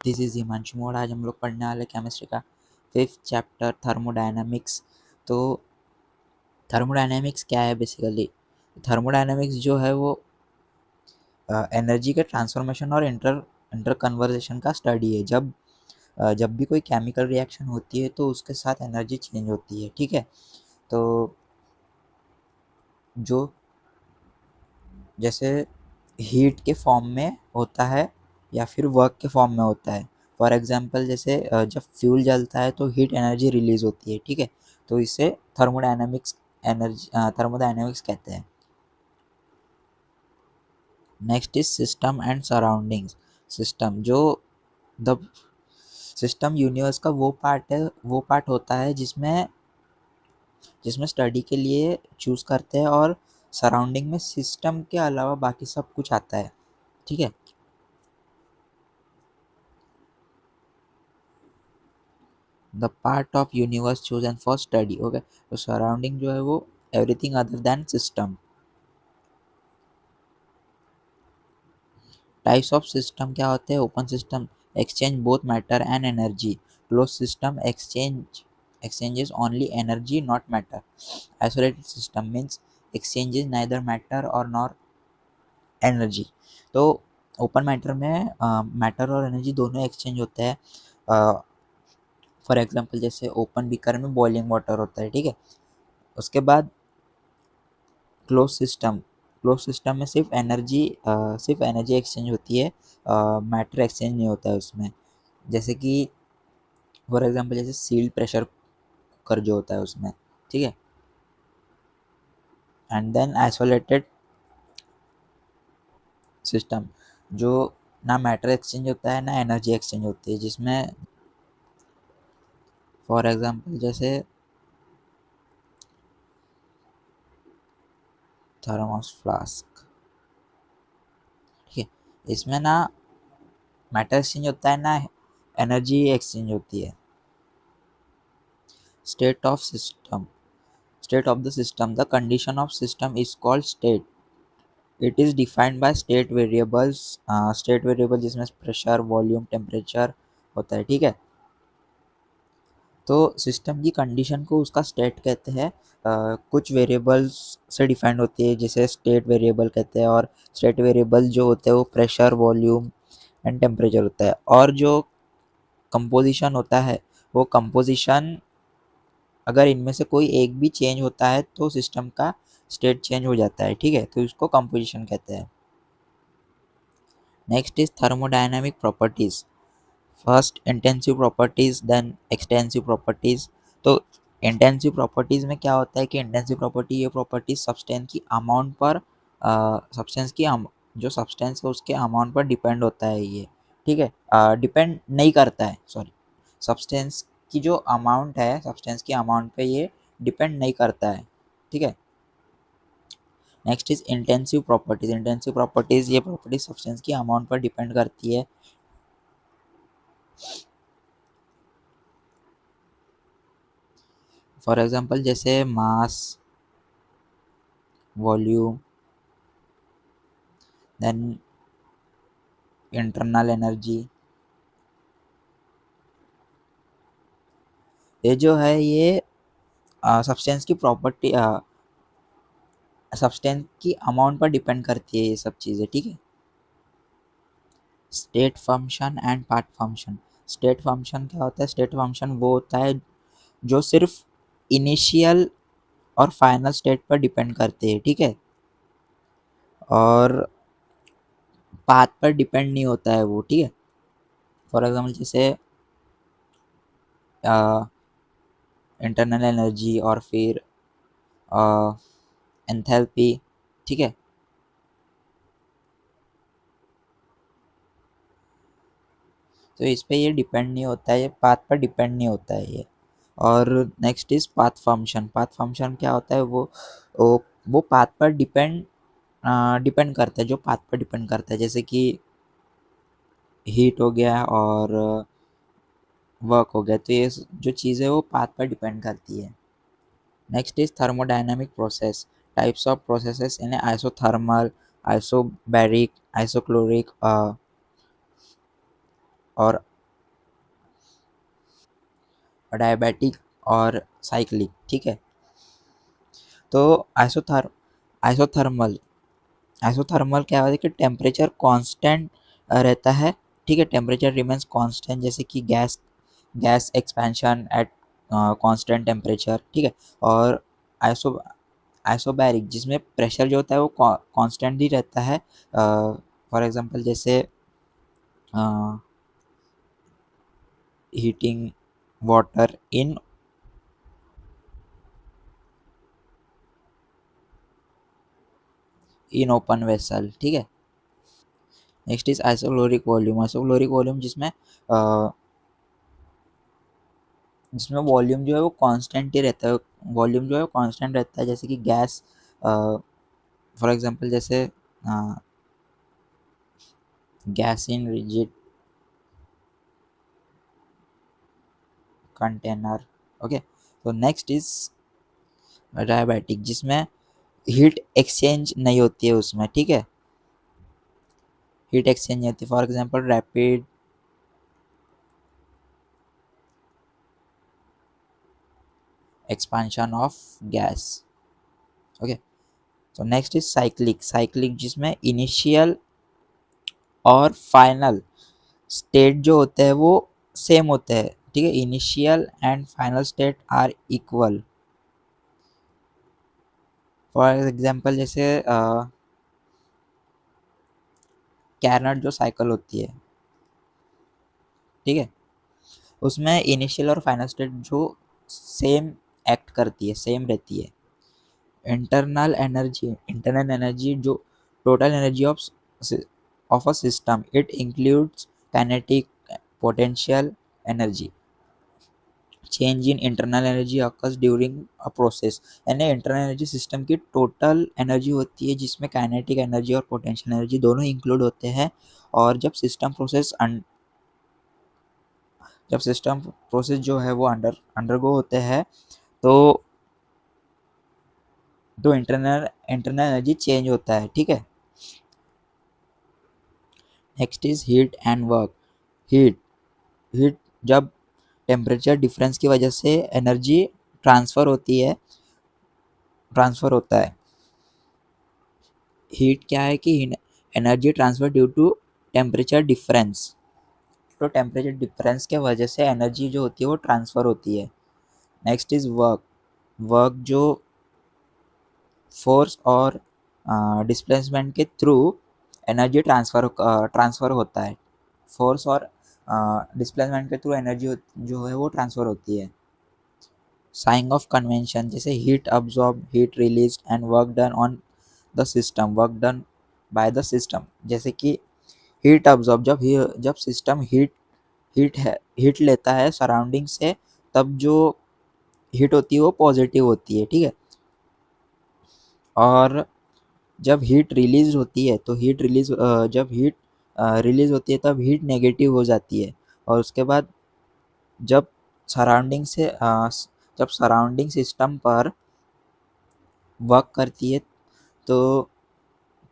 This is Himanshu मोड़। आज हम लोग पढ़ने वाले केमिस्ट्री का 5th चैप्टर थर्मोडायनामिक्स। तो थर्मोडायनामिक्स क्या है बेसिकली? थर्मोडायनामिक्स जो है वो एनर्जी के ट्रांसफॉर्मेशन और इंटर कन्वर्जेशन का स्टडी है। जब भी कोई केमिकल रिएक्शन होती है तो उसके साथ एनर्जी चेंज होती है, ठीक है। तो जो जैसे हीट के फॉर्म में होता है या फिर वर्क के फॉर्म में होता है। फॉर एग्जांपल जैसे जब फ्यूल जलता है तो हीट एनर्जी रिलीज होती है, ठीक है। तो इसे थर्मोडायनेमिक्स कहते हैं। Next is system and surroundings. System जो द सिस्टम यूनिवर्स का वो पार्ट होता है जिसमें जिसमें स्टडी के लिए चूज करते हैं, और सराउंडिंग में सिस्टम के अलावा बाकी सब कुछ आता है, ठीक है। The part of universe chosen for study, okay. तो सराउंडिंग जो है वो everything other than system. Types of system क्या होते हैं? Open system exchange both matter and energy. Close system exchanges only energy not matter. Isolated system means exchanges neither matter or nor energy. तो open matter में matter और energy दोनों exchange होते हैं। For example जैसे ओपन बीकर में boiling water होता है, ठीक है। उसके बाद क्लोज सिस्टम में सिर्फ एनर्जी एक्सचेंज होती है, मैटर एक्सचेंज नहीं होता है उसमें। जैसे कि फॉर एग्जांपल जैसे सील्ड प्रेशर कुकर जो होता है उसमें, ठीक है। एंड देन आइसोलेटेड सिस्टम जो ना मैटर एक्सचेंज होता है ना एनर्जी एक्सचेंज होती है, जिसमें फॉर एग्जांपल जैसे थर्मोस फ्लास्क, ठीक है। इसमें ना मैटर एक्सचेंज होता है ना एनर्जी एक्सचेंज होती है। State of system, state of the system, the condition of system is called state. It is defined by state variables, state variable जिसमें प्रेशर वॉल्यूम टेम्परेचर होता है, ठीक है। तो सिस्टम की कंडीशन को उसका स्टेट कहते हैं। कुछ वेरिएबल्स से डिफाइंड होती है जिसे स्टेट वेरिएबल कहते हैं, और स्टेट वेरिएबल जो होते हैं वो प्रेशर वॉल्यूम एंड टेम्परेचर होता है। और जो कंपोजिशन होता है वो कंपोजिशन, अगर इनमें से कोई एक भी चेंज होता है तो सिस्टम का स्टेट चेंज हो जाता है, ठीक है। तो इसको कंपोजिशन कहते हैं। Next is thermodynamic properties. First intensive properties, then extensive properties. तो इंटेंसिव प्रॉपर्टीज में क्या होता है कि इंटेंसिव प्रॉपर्टी ये प्रॉपर्टी सब्सटेंस की अमाउंट पर जो सब्सटेंस है उसके अमाउंट पर डिपेंड होता है ये, ठीक है। डिपेंड नहीं करता है, सॉरी। सब्सटेंस की जो अमाउंट है सब्सटेंस की अमाउंट पे ये डिपेंड नहीं करता है, ठीक है। Next is intensive properties. Intensive properties ये प्रॉपर्टीज सब्सटेंस की अमाउंट पर डिपेंड करती है। फॉर एग्जांपल जैसे मास, वॉल्यूम, देन इंटरनल एनर्जी। ये जो है ये सब्सटेंस की प्रॉपर्टी सब्सटेंस की अमाउंट पर डिपेंड करती है ये सब चीज़ें, ठीक है। State function and part function. State function क्या होता है? स्टेट फंक्शन वो होता है जो सिर्फ इनिशियल और फाइनल स्टेट पर डिपेंड करते हैं, ठीक है। और पाथ पर डिपेंड नहीं होता है वो, ठीक है। फॉर एग्जाम्पल जैसे इंटरनल एनर्जी और फिर एंथैल्पी, ठीक है। तो इस पे ये डिपेंड नहीं होता है, ये पाथ पर डिपेंड नहीं होता है ये। और next is path function. Path function क्या होता है? वो पाथ पर डिपेंड करता है, जो पाथ पर डिपेंड करता है, जैसे कि हीट हो गया और वर्क हो गया। तो ये जो चीज़ है वो पाथ पर डिपेंड करती है। Next is thermodynamic process. Types of processes इन्हें आइसोथर्मल, आइसोबैरिक, आइसोक्लोरिक और डायबिटिक और साइक्लिक, ठीक है। तो आइसोथर्मल आइसोथर्मल क्या होता है कि टेम्परेचर कांस्टेंट रहता है, ठीक है, टेम्परेचर रिमेंस कांस्टेंट, जैसे कि gas gas expansion at constant temperature, ठीक है। और आइसो आइसोबैरिक जिसमें प्रेशर जो होता है वो कांस्टेंट ही रहता है, फॉर एग्जांपल जैसे heating water in open vessel, ठीक है। नेक्स्ट इज आइसोक्लोरिक वॉल्यूम जिसमें वॉल्यूम जो है वो कांस्टेंट ही रहता है, वॉल्यूम जो है वो कांस्टेंट रहता है, जैसे कि गैस, फॉर एग्जांपल जैसे gas in rigid container, okay. तो नेक्स्ट इज डायबिटिक जिसमें हीट एक्सचेंज नहीं होती है उसमें, ठीक है, हीट एक्सचेंज नहीं होती, for example rapid expansion of gas, okay. तो नेक्स्ट इज साइक्लिक जिसमें इनिशियल और फाइनल स्टेट जो होते हैं वो सेम होते हैं, ठीक है, initial and final state are equal. For example जैसे कैरनट जो साइकिल होती है, ठीक है, उसमें इनिशियल और फाइनल स्टेट जो सेम एक्ट करती है, सेम रहती है। इंटरनल एनर्जी जो total energy of a system, it includes kinetic potential energy, change in internal energy occurs during a process. यानी इंटरनल एनर्जी सिस्टम की टोटल एनर्जी होती है जिसमें काइनेटिक एनर्जी और पोटेंशियल एनर्जी दोनों इंक्लूड होते हैं। और जब सिस्टम प्रोसेस जो है वो अंडरगो होते हैं, तो इंटरनल एनर्जी चेंज होता है, ठीक है। Next is heat and work. Heat heat जब टेम्परेचर डिफरेंस की वजह से एनर्जी ट्रांसफ़र होती है ट्रांसफ़र होता है। हीट क्या है कि energy transfer due to temperature difference, तो टेम्परेचर डिफरेंस के वजह से एनर्जी जो होती है वो ट्रांसफ़र होती है। Next is work. वर्क जो फोर्स और डिस्प्लेसमेंट के थ्रू एनर्जी ट्रांसफ़र होता है, फोर्स और डिस्प्लेसमेंट के थ्रू एनर्जी जो है वो ट्रांसफ़र होती है। साइन ऑफ कन्वेंशन जैसे heat absorb, heat release and work done by the system, जैसे कि हीट अब्जॉर्ब जब सिस्टम हीट लेता है सराउंडिंग से, तब जो हीट होती है वो पॉजिटिव होती है, ठीक है। और जब हीट रिलीज होती है तो जब हीट रिलीज होती है तब हीट नेगेटिव हो जाती है। और उसके बाद जब सराउंडिंग से जब सराउंडिंग सिस्टम पर वर्क करती है तो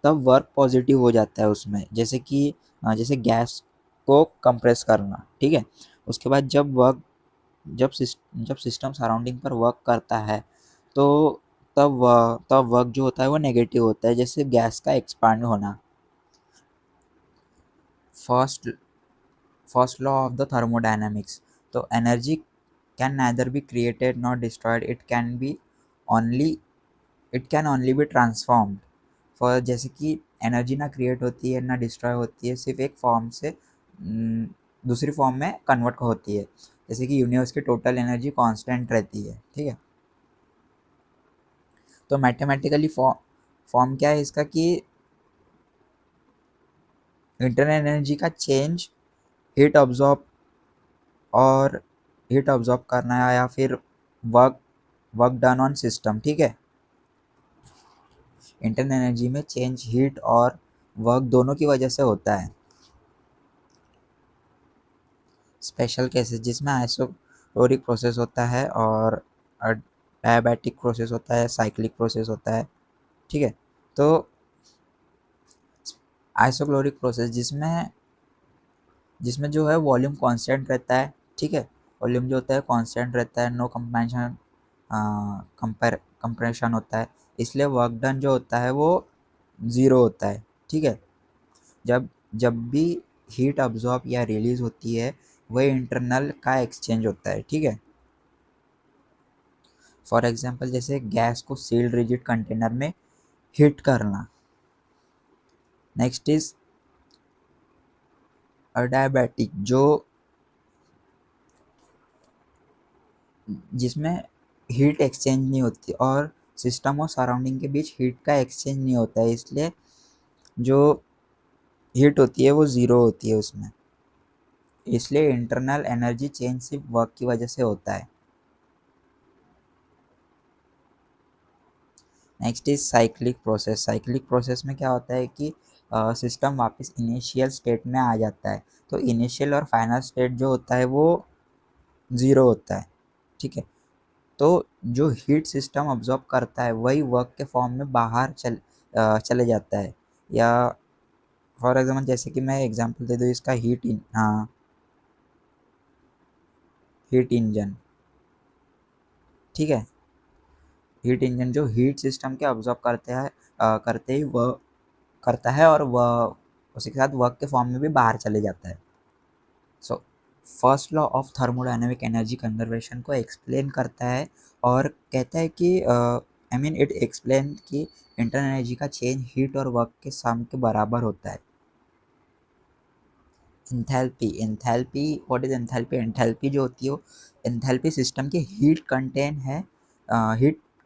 तब वर्क पॉजिटिव हो जाता है उसमें, जैसे कि जैसे गैस को कंप्रेस करना, ठीक है। उसके बाद जब सिस्टम सराउंडिंग पर वर्क करता है तो तब वर्क जो होता है वो नेगेटिव होता है, जैसे गैस का एक्सपांड होना। First first law of the thermodynamics. तो energy can neither be created not destroyed, only it can only be transformed. For जैसे कि एनर्जी ना क्रिएट होती है ना डिस्ट्रॉय होती है, सिर्फ एक फॉर्म से दूसरी फॉर्म में कन्वर्ट होती है, जैसे कि यूनिवर्स की टोटल एनर्जी कांस्टेंट रहती है, ठीक है। तो मैथमेटिकली फॉर्म क्या है इसका कि इंटरनल एनर्जी का चेंज हीट ऑब्जॉर्ब और हीट ऑब्जॉर्ब करना है या फिर work work done on system, ठीक है। इंटरनल एनर्जी में चेंज हीट और वर्क दोनों की वजह से होता है। स्पेशल केसेस जिसमें आइसोक्लोरिक प्रोसेस होता है और डायबैटिक प्रोसेस होता है, साइक्लिक प्रोसेस होता है, ठीक है। तो आइसोक्लोरिक प्रोसेस जिसमें जिसमें जो है वॉल्यूम कांस्टेंट रहता है, ठीक है, वॉल्यूम जो होता है कांस्टेंट रहता है, नो कंपेंशन कंप्रेशन होता है, इसलिए वर्क डन जो होता है वो ज़ीरो होता है। ठीक है, जब जब भी हीट अब्जॉर्ब या रिलीज होती है वह इंटरनल का एक्सचेंज होता है। ठीक है, फॉर एग्जांपल जैसे गैस को सील्ड रिजिड कंटेनर में हीट करना। नेक्स्ट इज अडायाबैटिक, जो जिसमें हीट एक्सचेंज नहीं होती और सिस्टम और सराउंडिंग के बीच हीट का एक्सचेंज नहीं होता है, इसलिए जो हीट होती है वो ज़ीरो होती है उसमें, इसलिए इंटरनल एनर्जी चेंज सिर्फ वर्क की वजह से होता है। Next is cyclic process. Cyclic process में क्या होता है कि सिस्टम वापस इनिशियल स्टेट में आ जाता है, तो इनिशियल और फाइनल स्टेट जो होता है वो ज़ीरो होता है। ठीक है, तो जो हीट सिस्टम अब्जॉर्ब करता है वही वर्क के फॉर्म में बाहर चले जाता है। या फॉर एग्जाम्पल जैसे कि मैं एग्जांपल दे दूँ इसका, हीट इंजन। ठीक है, हीट इंजन जो हीट सिस्टम के अब्जॉर्ब करते ही वह करता है और वह उसी के साथ वर्क के फॉर्म में भी बाहर चले जाता है। So first law of thermodynamic energy conservation को एक्सप्लेन करता है और कहता है कि इट एक्सप्लेन कि इंटरनल एनर्जी का चेंज हीट और वर्क के सम के बराबर होता है। Enthalpy what is enthalpy? Enthalpy जो होती है वो एंथैल्पी सिस्टम के हीट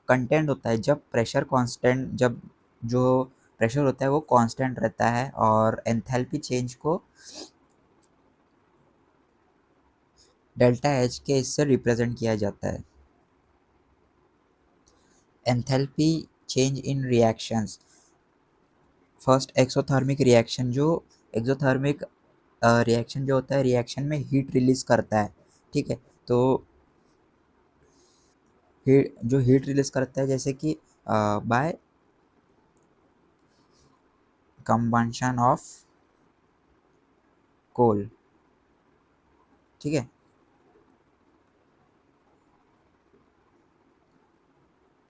कंटेंट होता है जब प्रेशर कांस्टेंट, जब जो प्रेशर होता है वो कांस्टेंट रहता है, और एंथैल्पी चेंज को डेल्टा एच के इससे रिप्रेजेंट किया जाता है। Enthalpy change in reactions. First exothermic reaction, जो एक्सोथर्मिक रिएक्शन जो होता है रिएक्शन में हीट रिलीज करता है। ठीक है, तो जो हीट रिलीज करता है जैसे कि बाय कंबंशन ऑफ कोल। ठीक है,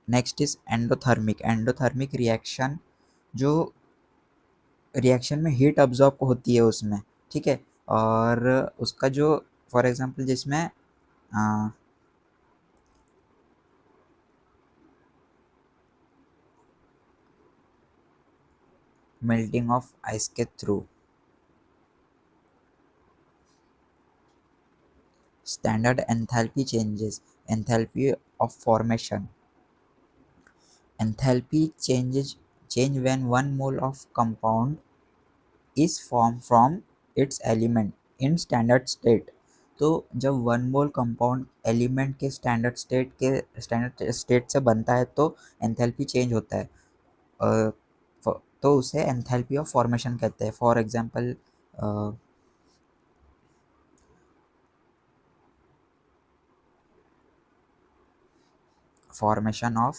next is endothermic. Endothermic reaction, जो रिएक्शन में हीट अब्जॉर्ब होती है उसमें। ठीक है, और उसका जो फॉर एग्जांपल जिसमें मेल्टिंग ऑफ आइस के थ्रू। Standard enthalpy changes. Enthalpy of formation. Enthalpy change when one mole of compound is formed from its element in standard state। तो जब वन मोल कंपाउंड एलिमेंट के स्टैंडर्ड स्टेट से बनता है तो एंथैल्पी चेंज होता है। तो उसे एंथैल्पी ऑफ फॉर्मेशन कहते हैं। For example formation of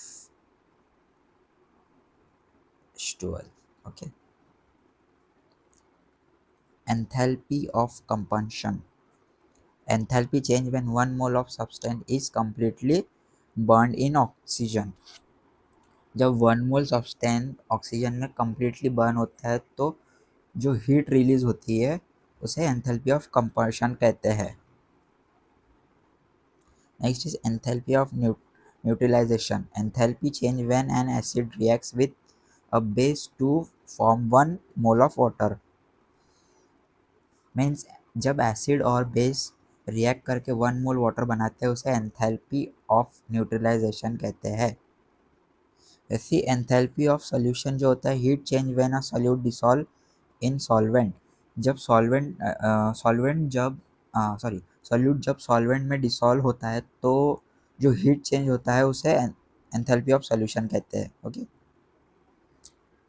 stool. Okay, enthalpy of combustion. Enthalpy change when one mole of substance is completely burned in oxygen। जब वन मोल सब्सटेंस ऑक्सीजन में completely बर्न होता है तो जो हीट रिलीज होती है उसे एंथैल्पी ऑफ कंबशन कहते हैं। Next is enthalpy of neutralization. Enthalpy change when an acid reacts with a base to form one mole of water। Means जब एसिड और बेस रिएक्ट करके वन मोल वाटर बनाते हैं उसे एंथैल्पी ऑफ न्यूट्रलाइजेशन कहते हैं। ऐसी एंथैल्पी ऑफ सॉल्यूशन जो होता है, heat change when a solute dissolve in solvent. जब सॉल्वेंट जब सॉरी सॉल्यूट जब सॉल्वेंट में डिसॉल्व होता है तो जो हीट चेंज होता है उसे एंथैल्पी ऑफ सॉल्यूशन कहते हैं। Okay,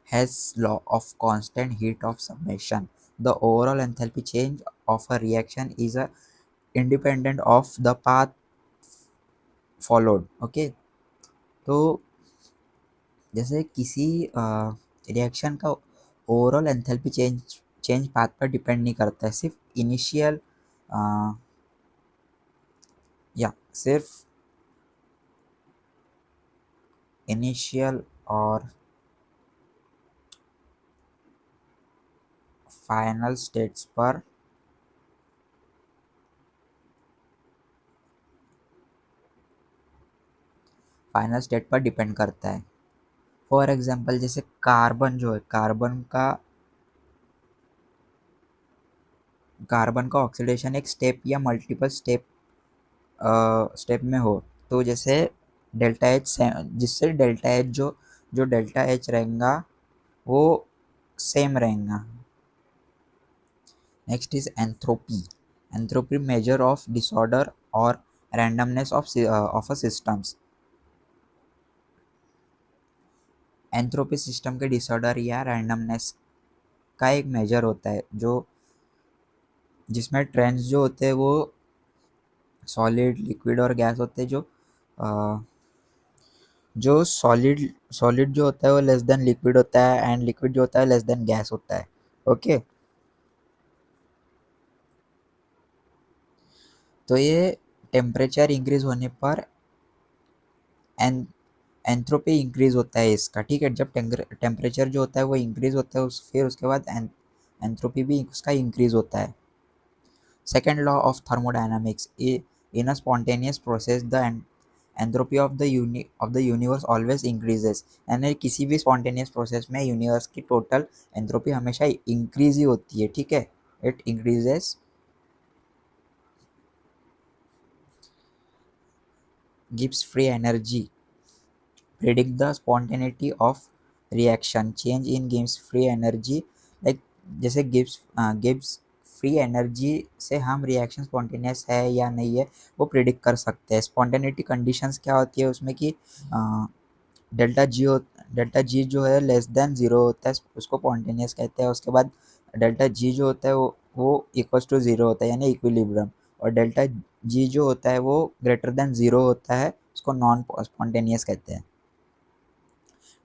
Hess's law of constant heat of summation. The overall enthalpy change of a reaction is independent of the path followed। Okay, तो जैसे किसी रिएक्शन का ओवरऑल एंथैल्पी चेंज पाथ पर डिपेंड नहीं करता है, सिर्फ सिर्फ इनिशियल और फाइनल स्टेट्स पर डिपेंड करता है। फॉर एग्जांपल जैसे कार्बन जो है, कार्बन का ऑक्सीडेशन एक स्टेप या मल्टीपल स्टेप में हो, तो जैसे डेल्टा एच, जिससे डेल्टा एच जो जो डेल्टा एच रहेगा वो सेम रहेगा। Next is entropy. Entropy measure of disorder और randomness of a systems. Entropy system के डिसऑर्डर या रैंडमनेस का एक मेजर होता है, जो जिसमें ट्रेंड्स जो होते हैं वो सॉलिड, लिक्विड और गैस होते हैं। जो सॉलिड जो होता है वो लेस देन लिक्विड होता है, एंड लिक्विड जो होता है लेस देन गैस होता है। ओके, तो ये टेम्परेचर इंक्रीज होने पर एन एंथ्रोपी इंक्रीज होता है इसका, ठीक है। जब टेम्परेचर जो होता है वो इंक्रीज होता है, फिर उसके बाद एंथ्रोपी भी उसका इंक्रीज होता है। Second law of thermodynamics, in a spontaneous process the एंथ्रोपी of the universe always increases. यानी किसी भी स्पॉन्टेनियस प्रोसेस में यूनिवर्स की टोटल एंथ्रोपी हमेशा इंक्रीज ही होती है, ठीक है। It increases, gives free energy, predict the spontaneity of reaction, change in gives free energy, like जैसे गिव्स फ्री एनर्जी से हम रिएक्शन स्पॉन्टेनियस है या नहीं है वो प्रिडिक्ट कर सकते हैं। स्पॉन्टेनिटी कंडीशंस क्या होती है उसमें कि डेल्टा जी डेल्टा जी जो है लेस देन ज़ीरो होता है, उसको स्पॉन्टेनियस कहते हैं। उसके बाद डेल्टा जी जो होता है वो इक्वल्स टू ज़ीरो होता है, यानी इक्विलिब्रियम। और डेल्टा जी जो होता है वो ग्रेटर देन ज़ीरो होता है, उसको नॉन स्पॉन्टेनियस कहते हैं।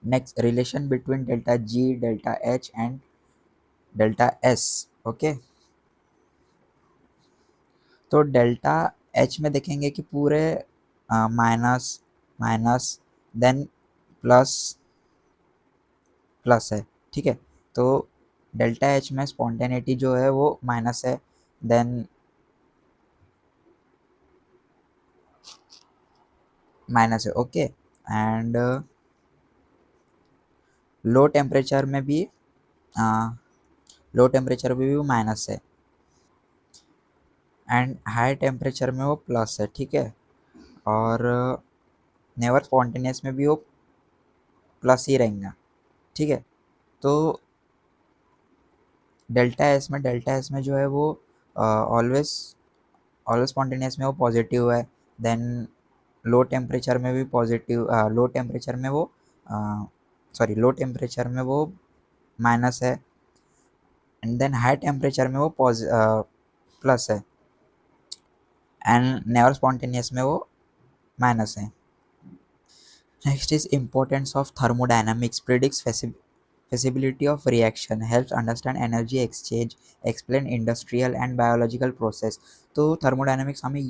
Next, relation between delta G, delta H and delta S. ओके, तो डेल्टा एच में देखेंगे कि पूरे minus minus then plus plus है, ठीक है। तो डेल्टा एच में स्पॉन्टेनिटी जो है वो माइनस है, देन माइनस है, ओके। एंड लो टेम्परेचर में भी लो टेम्परेचर में भी वो माइनस है, एंड हाई टेम्परेचर में वो प्लस है, ठीक है। और नेवर स्पॉन्टेनियस में भी वो प्लस ही रहेगा, ठीक है। तो डेल्टा एस में जो है वो ऑलवेज ऑलवेज स्पॉन्टेनियस में वो पॉजिटिव है, देन लो टेम्परेचर में भी पॉजिटिव, लो टेम्परेचर में वो लो टेम्परेचर में वो माइनस है, एंड देन हाई टेम्परेचर में वो प्लस है, एंड नेवर स्पॉन्टेनियस में वो माइनस है। Next is importance of thermodynamics, predicts feasibility of reaction, helps understand energy exchange, explain industrial and biological process। तो थर्मोडायनामिक्स हमें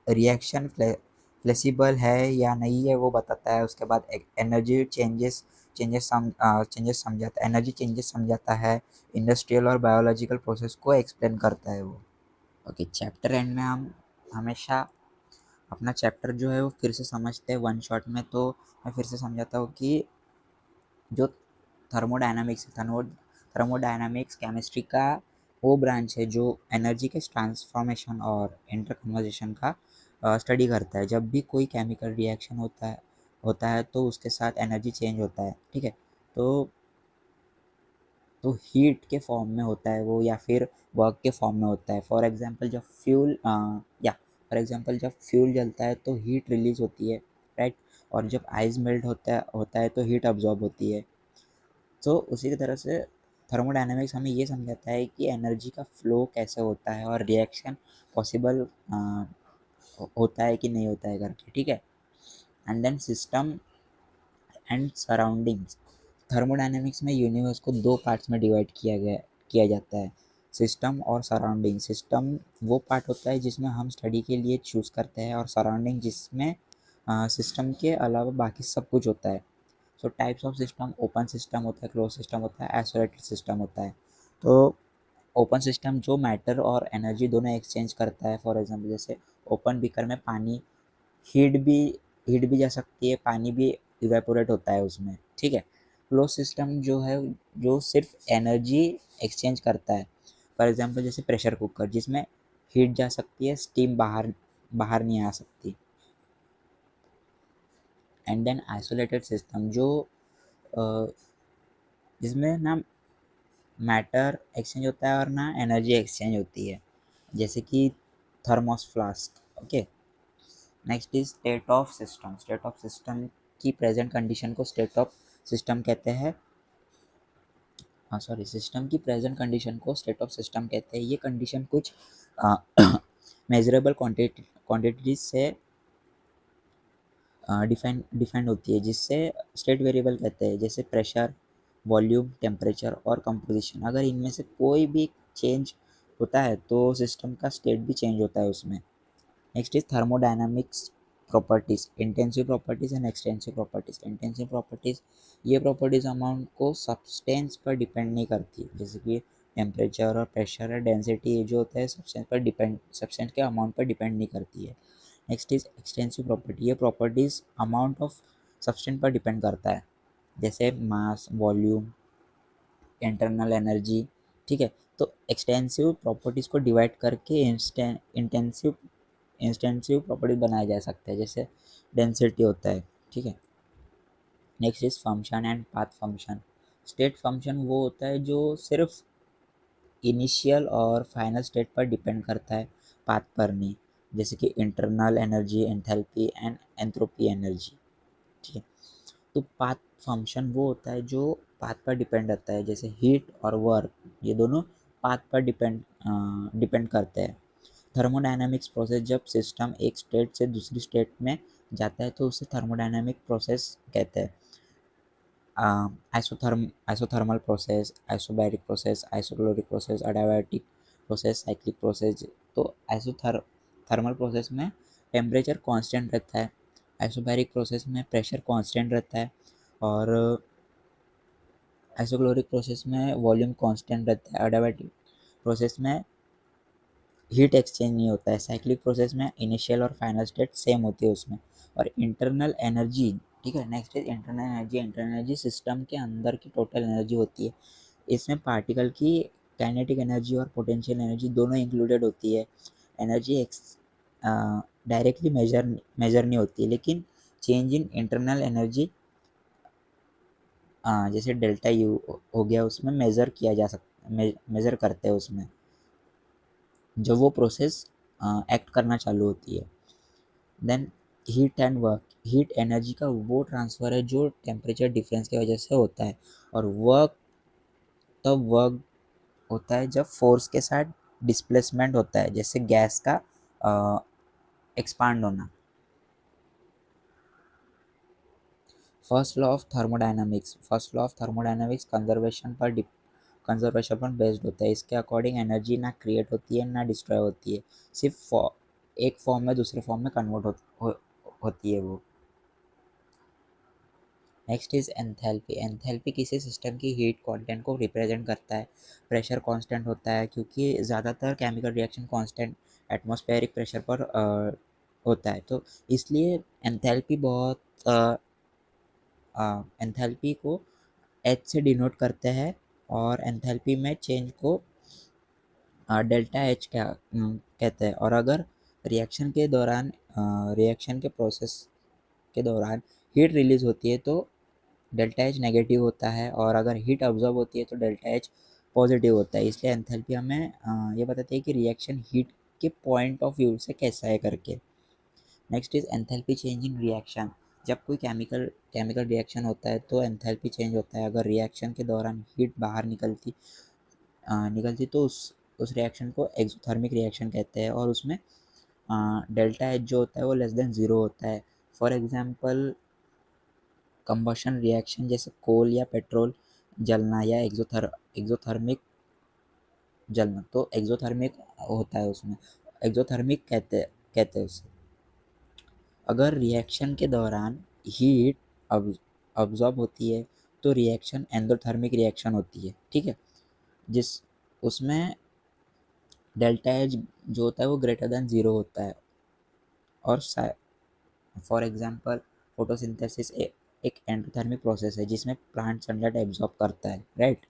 रिएक्शन फ्लेक्सिबल है या नहीं है वो बताता है। उसके बाद एनर्जी चेंजेस समझाता है, एनर्जी चेंजेस समझाता है, इंडस्ट्रियल और बायोलॉजिकल प्रोसेस को एक्सप्लेन करता है वो। ओके, चैप्टर एंड में हम हमेशा अपना चैप्टर जो है वो फिर से समझते हैं वन शॉट में। तो मैं फिर से समझाता हूँ कि जो थर्मोडायनामिक्स केमिस्ट्री का वो ब्रांच है जो एनर्जी के ट्रांसफॉर्मेशन और इंटर कन्वर्जेशन का स्टडी करता है। जब भी कोई केमिकल रिएक्शन होता है तो उसके साथ एनर्जी चेंज होता है, ठीक है। तो हीट के फॉर्म में होता है वो, या फिर वर्क के फॉर्म में होता है। फॉर एग्जांपल जब फ्यूल जलता है तो हीट रिलीज होती है, राइट। और जब आइस मेल्ट होता है तो हीट अब्जॉर्ब होती है। तो उसी तरह से थर्मोडायनामिक्स हमें ये समझाता है कि एनर्जी का फ्लो कैसे होता है और रिएक्शन पॉसिबल होता है कि नहीं होता है करके, ठीक है। And then system and surroundings. Thermodynamics में यूनिवर्स को दो पार्ट्स में डिवाइड किया जाता है, सिस्टम और सराउंडिंग। सिस्टम वो पार्ट होता है जिसमें हम स्टडी के लिए चूज़ करते हैं, और सराउंडिंग जिसमें सिस्टम के अलावा बाकी सब कुछ होता है। सो types of system, open system होता है, क्लोज सिस्टम होता है, आइसोलेटेड सिस्टम होता है। तो ओपन सिस्टम जो मैटर और एनर्जी दोनों एक्सचेंज करता है। फॉर एग्जांपल जैसे ओपन बीकर में पानी, हीट भी हीट भी जा सकती है, पानी भी इवेपोरेट होता है उसमें, ठीक है। क्लोज सिस्टम जो है, जो सिर्फ एनर्जी एक्सचेंज करता है। फॉर एग्जांपल जैसे प्रेशर कुकर, जिसमें हीट जा सकती है, स्टीम बाहर बाहर नहीं आ सकती। एंड देन आइसोलेटेड सिस्टम जो जिसमें ना मैटर एक्सचेंज होता है और ना एनर्जी एक्सचेंज होती है, जैसे कि thermos flask, okay. Next is state of system. State of system की प्रेजेंट कंडीशन को स्टेट ऑफ सिस्टम कहते हैं। सॉरी, सिस्टम की प्रेजेंट कंडीशन को स्टेट ऑफ सिस्टम कहते हैं। ये कंडीशन कुछ मेजरेबल क्वांटिटीज से डिफाइंड होती है, जिससे स्टेट वेरिएबल कहते हैं, जैसे प्रेशर, वॉल्यूम, टेम्परेचर और कंपोजिशन। अगर इनमें से कोई भी चेंज होता है तो सिस्टम का स्टेट भी चेंज होता है उसमें। Next is thermodynamics properties, intensive properties and extensive properties. Intensive properties, ये प्रॉपर्टीज अमाउंट को सब्सटेंस पर डिपेंड नहीं करती, जैसे कि टेम्परेचर और प्रेशर और डेंसिटी, ये जो होता है सब्सटेंस के अमाउंट पर डिपेंड नहीं करती है। नेक्स्ट इज एक्सटेंसिव प्रॉपर्टी, ये प्रॉपर्टीज अमाउंट ऑफ सब्सटेंस पर डिपेंड करता है, जैसे मास, वॉल्यूम, इंटरनल एनर्जी, ठीक है। तो एक्सटेंसिव प्रॉपर्टीज़ को डिवाइड करके इंटेंसिव इंस्टेंसिव प्रॉपर्टी बनाया जा सकता है, जैसे डेंसिटी होता है, ठीक है। Next is function and path function. State function वो होता है जो सिर्फ इनिशियल और फाइनल स्टेट पर डिपेंड करता है, पाथ पर नहीं, जैसे कि internal energy, enthalpy and entropy energy, ठीक है। तो पाथ फंक्शन वो होता है जो पाथ पर डिपेंड रहता है, जैसे हीट और वर्क, ये दोनों पाथ पर डिपेंड करते हैं। थर्मोडायनामिक्स प्रोसेस, जब सिस्टम एक स्टेट से दूसरी स्टेट में जाता है तो उसे थर्मोडायनामिक प्रोसेस कहते हैं। Isothermal process, isobaric process, isochoric process, adiabatic process, cyclic process. तो थर्मल प्रोसेस में टेम्परेचर कांस्टेंट रहता है, आइसोबैरिक प्रोसेस में प्रेशर कांस्टेंट रहता है, और आइसोक्लोरिक प्रोसेस में वॉल्यूम कांस्टेंट रहता है। एडियाबैटिक प्रोसेस में हीट एक्सचेंज नहीं होता है। साइक्लिक प्रोसेस में इनिशियल और फाइनल स्टेट सेम होती है उसमें। और इंटरनल एनर्जी, ठीक है। Next is internal energy. Internal energy system के अंदर की टोटल एनर्जी होती है। इसमें पार्टिकल की काइनेटिक एनर्जी और पोटेंशियल एनर्जी दोनों इंक्लूडेड होती है। एनर्जी डायरेक्टली मेजर नहीं होती है, लेकिन चेंज इन इंटरनल एनर्जी जैसे डेल्टा यू हो गया, उसमें मेज़र किया जा सकता, मेज़र करते हैं उसमें, जब वो प्रोसेस एक्ट करना चालू होती है। Then heat and work. Heat energy का वो ट्रांसफ़र है जो टेम्परेचर डिफरेंस की वजह से होता है, और वर्क तब वर्क होता है जब फोर्स के साथ डिस्प्लेसमेंट होता है, जैसे गैस का एक्सपांड होना। First law of thermodynamics. First law of thermodynamics conservation पर बेस्ड होता है। इसके अकॉर्डिंग एनर्जी ना क्रिएट होती है ना डिस्ट्रॉय होती है, सिर्फ एक फॉर्म में दूसरे फॉर्म में कन्वर्ट होती है वो। Next is enthalpy. एंथैल्पी किसी सिस्टम की हीट कंटेंट को रिप्रेजेंट करता है। प्रेशर कांस्टेंट होता है, क्योंकि ज़्यादातर chemical reaction constant atmospheric pressure पर होता है, तो इसलिए एंथैल्पी बहुत एंथैल्पी को एच से डिनोट करते हैं, और एंथैल्पी में चेंज को डेल्टा एच कहते हैं। और अगर रिएक्शन के दौरान रिएक्शन के प्रोसेस के दौरान हीट रिलीज होती है तो डेल्टा एच नेगेटिव होता है, और अगर हीट ऑब्जॉर्ब होती है तो डेल्टा एच पॉजिटिव होता है। इसलिए एंथैल्पी हमें ये बताती है कि रिएक्शन हीट के पॉइंट ऑफ व्यू से कैसा है करके। Next is enthalpy change in reaction. जब कोई केमिकल रिएक्शन होता है तो एंथैल्पी चेंज होता है। अगर रिएक्शन के दौरान हीट बाहर निकलती तो उस रिएक्शन को एक्सोथर्मिक रिएक्शन कहते हैं, और उसमें डेल्टा एच जो होता है वो लेस देन ज़ीरो होता है। फॉर एग्जांपल कंबशन रिएक्शन, जैसे कोल या पेट्रोल जलना, या एक्सोथर्मिक जलना, तो एक्सोथर्मिक होता है उसमें। एक्सोथर्मिक कहते हैं उसे। अगर रिएक्शन के दौरान हीट अब्जॉर्ब होती है तो रिएक्शन एंडोथर्मिक रिएक्शन होती है, ठीक है, जिस उसमें डेल्टा एच जो होता है वो ग्रेटर देन ज़ीरो होता है। और फॉर एग्जांपल फोटोसिंथेसिस एक एंडोथर्मिक प्रोसेस है जिसमें प्लांट सनलाइट एब्जॉर्ब करता है, right.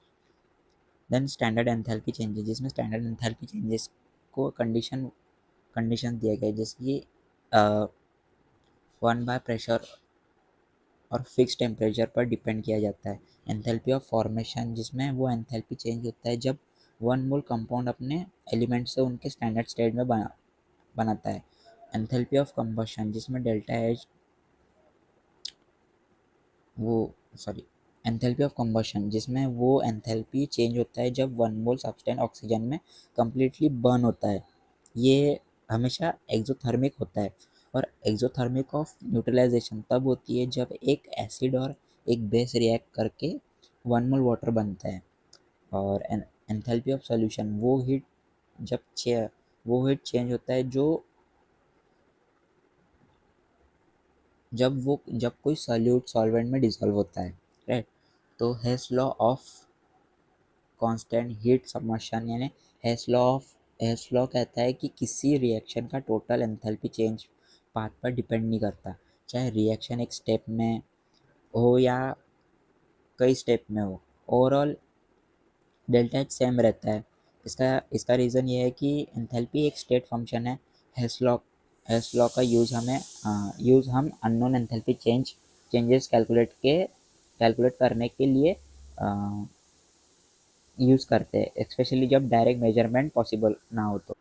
Then standard enthalpy changes, जिसमें स्टैंडर्ड एंथैल्पी चेंजेस को कंडीशन दिया गया है, जैसे कि 1 बाय प्रेशर और फिक्स टेम्परेचर पर डिपेंड किया जाता है। एंथैल्पी ऑफ फॉर्मेशन, जिसमें वो एंथैल्पी चेंज होता है जब 1 मोल कंपाउंड अपने एलिमेंट से उनके स्टैंडर्ड स्टेट में बनाता है। एंथैल्पी ऑफ कंबशन, जिसमें डेल्टा एच वो सॉरी एंथैल्पी ऑफ कंबशन, जिसमें वो एंथैल्पी चेंज होता है जब 1 मोल सब्सटेंस ऑक्सीजन में कंप्लीटली बर्न होता है। ये हमेशा एक्सोथर्मिक होता है। और एक्सोथर्मिक ऑफ न्यूट्रलाइजेशन तब होती है जब एक एसिड और एक बेस रिएक्ट करके 1 मोल वाटर बनता है। और एंथैल्पी ऑफ सॉल्यूशन जब वो हीट चेंज होता है जब कोई सॉल्यूट सॉल्वेंट में डिसॉल्व होता है, राइट। तो हेस लॉ ऑफ कांस्टेंट हीट सबमर्शन, यानी हेस लॉ कहता है कि किसी रिएक्शन का टोटल एंथैल्पी चेंज पाथ पर डिपेंड नहीं करता, चाहे रिएक्शन एक स्टेप में हो या कई स्टेप में हो। ओवरऑल डेल्टा एच सेम रहता है। इसका रीज़न ये है कि एंथैल्पी एक स्टेट फंक्शन है। हेस लॉ का यूज़ हम अननोन एंथैल्पी चेंजेस कैलकुलेट करने के लिए यूज़ करते हैं, स्पेशली जब डायरेक्ट मेजरमेंट पॉसिबल ना हो तो।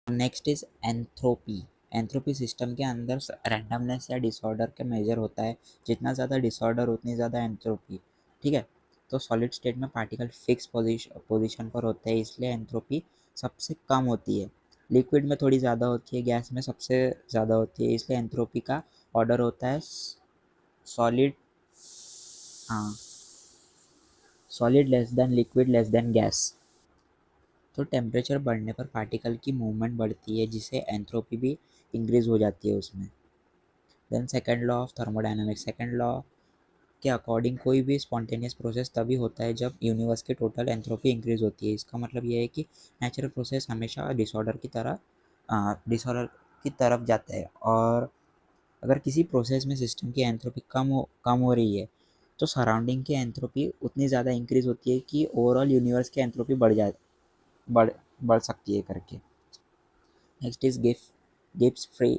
Next is entropy. एंथ्रोपी सिस्टम के अंदर रैंडमनेस या डिसऑर्डर का मेजर होता है। जितना ज़्यादा डिसऑर्डर उतनी ज़्यादा एंथ्रोपी, ठीक है। तो सॉलिड स्टेट में पार्टिकल फिक्स पोजीशन पर होते हैं, इसलिए एंथ्रोपी सबसे कम होती है। लिक्विड में थोड़ी ज़्यादा होती है, गैस में सबसे ज़्यादा होती है, इसलिए एंथ्रोपी का ऑर्डर होता है सॉलिड, हाँ, solid less than liquid less than gas. तो टेम्परेचर बढ़ने पर पार्टिकल की मूवमेंट बढ़ती है, जिससे एंथ्रोपी भी इंक्रीज हो जाती है उसमें। Then second law of thermodynamics. Second law के अकॉर्डिंग कोई भी स्पॉन्टेनियस प्रोसेस तभी होता है जब यूनिवर्स की टोटल एंथ्रोपी इंक्रीज होती है। इसका मतलब ये है कि नेचुरल प्रोसेस हमेशा डिसऑर्डर की तरफ जाता है। और अगर किसी प्रोसेस में सिस्टम की एंथ्रोपी कम हो रही है तो सराउंडिंग की एंथ्रोपी उतनी ज़्यादा इंक्रीज होती है कि ओवरऑल यूनिवर्स की एंथ्रोपी बढ़ बढ़ सकती है करके। Next is Gibbs free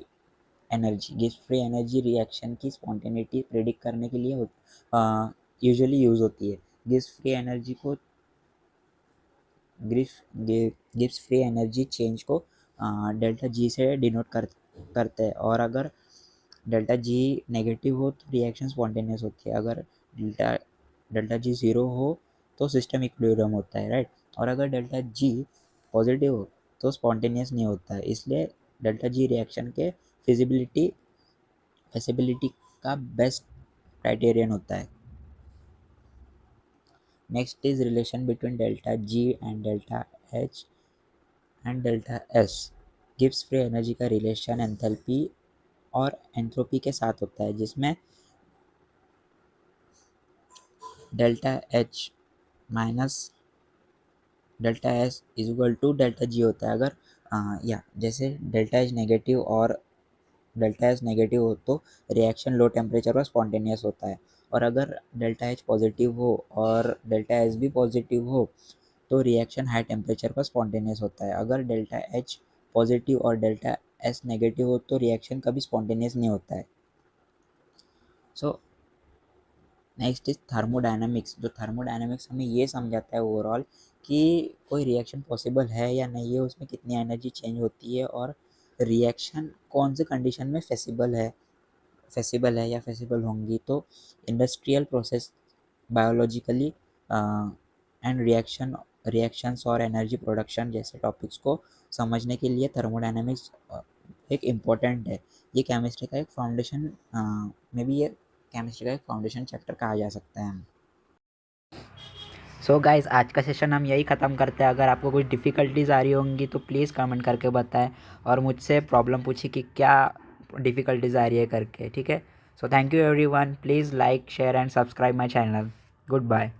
energy. Gibbs free energy reaction की स्पॉन्टेनिटी प्रेडिक्ट करने के लिए यूजुअली यूज़ होती है। गिब्स फ्री एनर्जी को गिब्स फ्री एनर्जी चेंज को डेल्टा जी से डिनोट करते हैं। और अगर डेल्टा जी नेगेटिव हो तो रिएक्शन स्पॉन्टेनियस होती है। अगर डेल्टा डेल्टा जी ज़ीरो हो तो सिस्टम इक्विलिब्रियम होता है, राइट। और अगर डेल्टा जी पॉजिटिव हो तो स्पॉन्टेनियस नहीं होता है, इसलिए डेल्टा जी रिएक्शन के फिजिबिलिटी फेसिबिलिटी का बेस्ट क्राइटेरियन होता है। Next is relation between delta G and delta H and delta S. Gibbs free energy का रिलेशन एंथैल्पी और एंट्रोपी के साथ होता है, जिसमें delta H minus delta S is equal to delta G होता है। अगर या जैसे डेल्टा एच नेगेटिव और डेल्टा एस नेगेटिव हो तो रिएक्शन लो टेम्परेचर पर स्पॉन्टेनियस होता है। और अगर डेल्टा एच पॉजिटिव हो और डेल्टा एस भी पॉजिटिव हो तो रिएक्शन हाई टेम्परेचर पर स्पॉन्टेनियस होता है। अगर डेल्टा एच पॉजिटिव और डेल्टा एस नेगेटिव हो तो रिएक्शन कभी स्पॉन्टेनियस नहीं होता है। So next is thermodynamics. जो थर्मोडायनामिक्स हमें ये समझाता है ओवरऑल कि कोई रिएक्शन पॉसिबल है या नहीं है, उसमें कितनी एनर्जी चेंज होती है और रिएक्शन कौन से कंडीशन में फेसिबल है या फेसिबल होंगी। तो industrial process, biologically and reactions और एनर्जी प्रोडक्शन जैसे टॉपिक्स को समझने के लिए थर्मोडायनामिक्स एक इम्पोर्टेंट है। ये केमिस्ट्री का एक फाउंडेशन में भी ये केमिस्ट्री का एक फाउंडेशन चैप्टर कहा जा सकता है। सो गाइस, आज का सेशन हम यही ख़त्म करते हैं। अगर आपको कुछ डिफ़िकल्टीज़ आ रही होंगी तो प्लीज़ कमेंट करके बताएं और मुझसे प्रॉब्लम पूछिए कि क्या डिफ़िकल्टीज़ आ रही है करके, ठीक है। So thank you everyone, please like share and subscribe my channel. Good bye.